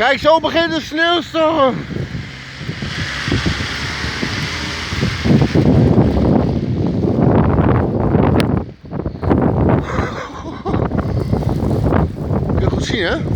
Kijk, zo begint de sneeuwstorm. Kun je goed zien, hè?